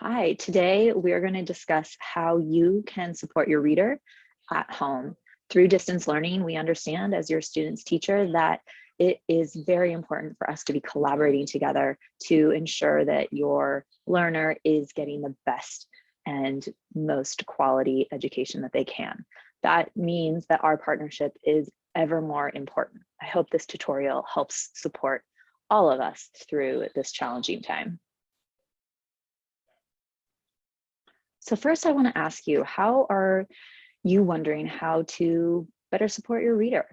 Hi, today we are going to discuss how you can support your reader at home. Through distance learning, we understand as your student's teacher that it is very important for us to be collaborating together to ensure that your learner is getting the best and most quality education that they can. That means that our partnership is ever more important. I hope this tutorial helps support all of us through this challenging time. So first I want to ask you, how are you wondering how to better support your reader?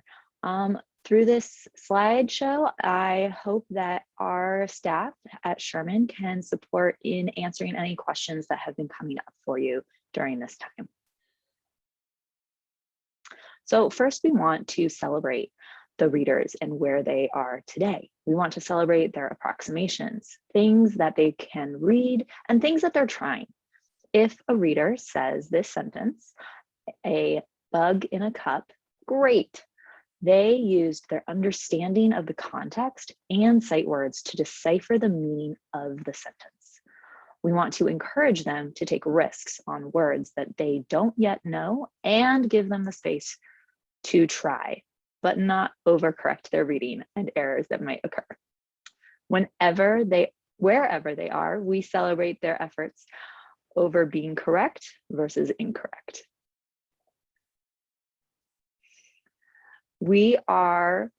Through this slideshow, I hope that our staff at Sherman can support in answering any questions that have been coming up for you during this time. So first we want to celebrate the readers and where they are today. We want to celebrate their approximations, things that they can read and things that they're trying. If a reader says this sentence, a bug in a cup, great. They used their understanding of the context and sight words to decipher the meaning of the sentence. We want to encourage them to take risks on words that they don't yet know and give them the space to try, but not overcorrect their reading and errors that might occur. Wherever they are, we celebrate their efforts over being correct versus incorrect. We also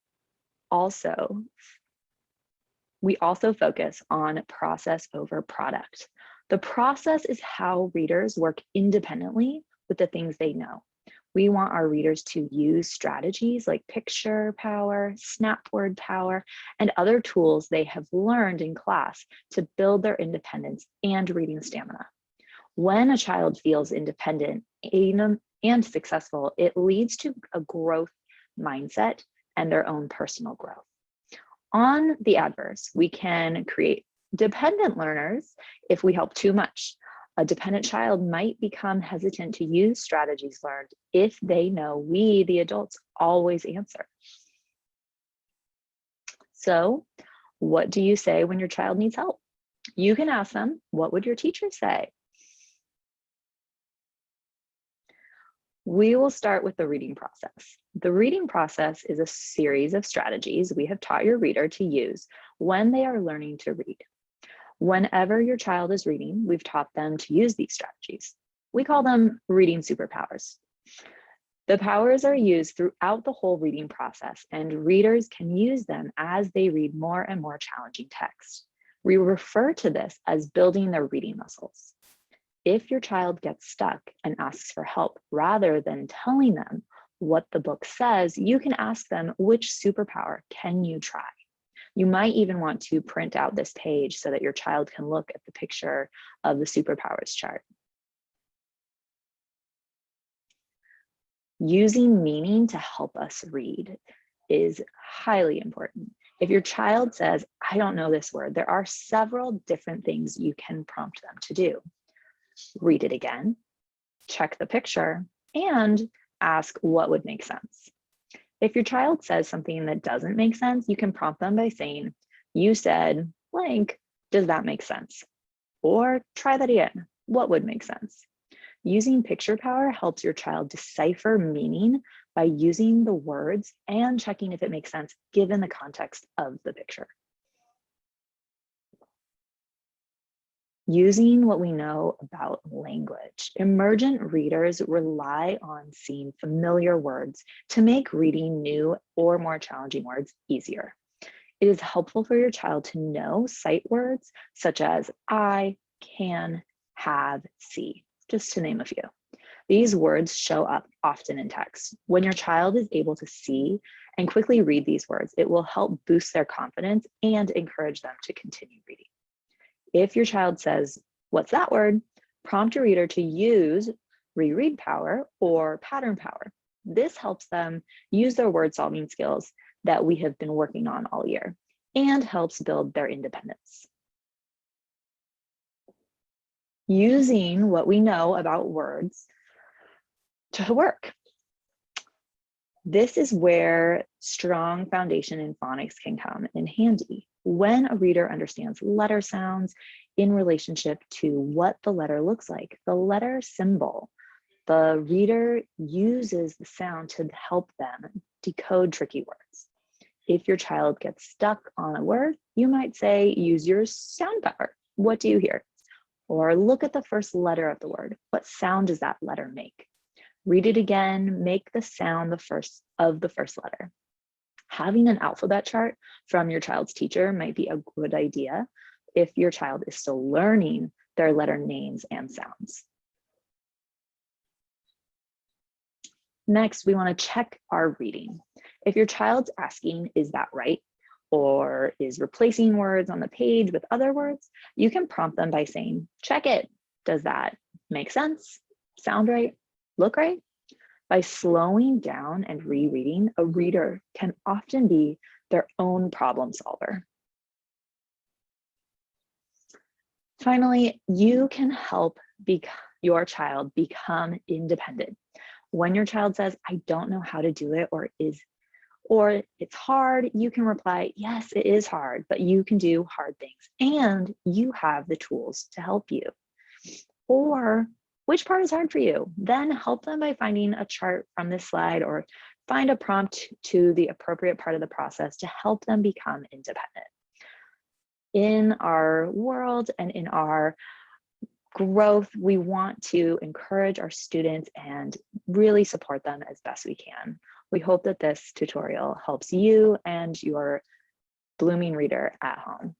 focus on process over product. The process is how readers work independently with the things they know. We want our readers to use strategies like picture power, snap word power, and other tools they have learned in class to build their independence and reading stamina. When a child feels independent and successful, it leads to a growth mindset and their own personal growth. On the adverse, we can create dependent learners if we help too much. A dependent child might become hesitant to use strategies learned if they know we, the adults, always answer. So, what do you say when your child needs help? You can ask them, what would your teacher say? We will start with the reading process. The reading process is a series of strategies we have taught your reader to use when they are learning to read. Whenever your child is reading, we've taught them to use these strategies. We call them reading superpowers. The powers are used throughout the whole reading process, and readers can use them as they read more and more challenging text. We refer to this as building their reading muscles. If your child gets stuck and asks for help, rather than telling them what the book says, you can ask them, which superpower can you try? You might even want to print out this page so that your child can look at the picture of the superpowers chart. Using meaning to help us read is highly important. If your child says, I don't know this word, there are several different things you can prompt them to do. Read it again, check the picture, and ask what would make sense. If your child says something that doesn't make sense, you can prompt them by saying, you said blank, does that make sense? Or try that again, what would make sense? Using picture power helps your child decipher meaning by using the words and checking if it makes sense given the context of the picture. Using what we know about language, emergent readers rely on seeing familiar words to make reading new or more challenging words easier. It is helpful for your child to know sight words such as I, can, have, see, just to name a few. These words show up often in text. When your child is able to see and quickly read these words, it will help boost their confidence and encourage them to continue reading. If your child says, what's that word? Prompt your reader to use reread power or pattern power. This helps them use their word solving skills that we have been working on all year and helps build their independence. Using what we know about words to work. This is where strong foundation in phonics can come in handy. when a reader understands letter sounds in relationship to what the letter looks like, the letter symbol, the reader uses the sound to help them decode tricky words. If your child gets stuck on a word, you might say, use your sound power. What do you hear? Or look at the first letter of the word. What sound does that letter make? Read it again, make the sound of the first letter. Having an alphabet chart from your child's teacher might be a good idea if your child is still learning their letter names and sounds. Next, we want to check our reading. If your child's asking, is that right? Or is replacing words on the page with other words, you can prompt them by saying, check it. Does that make sense? Sound right? Look right? By slowing down and rereading, a reader can often be their own problem solver. Finally, you can help your child become independent. When your child says, I don't know how to do it, or it's hard, you can reply, yes, it is hard, but you can do hard things and you have the tools to help you. Or which part is hard for you? Then help them by finding a chart from this slide or find a prompt to the appropriate part of the process to help them become independent. In our world and in our growth, we want to encourage our students and really support them as best we can. We hope that this tutorial helps you and your blooming reader at home.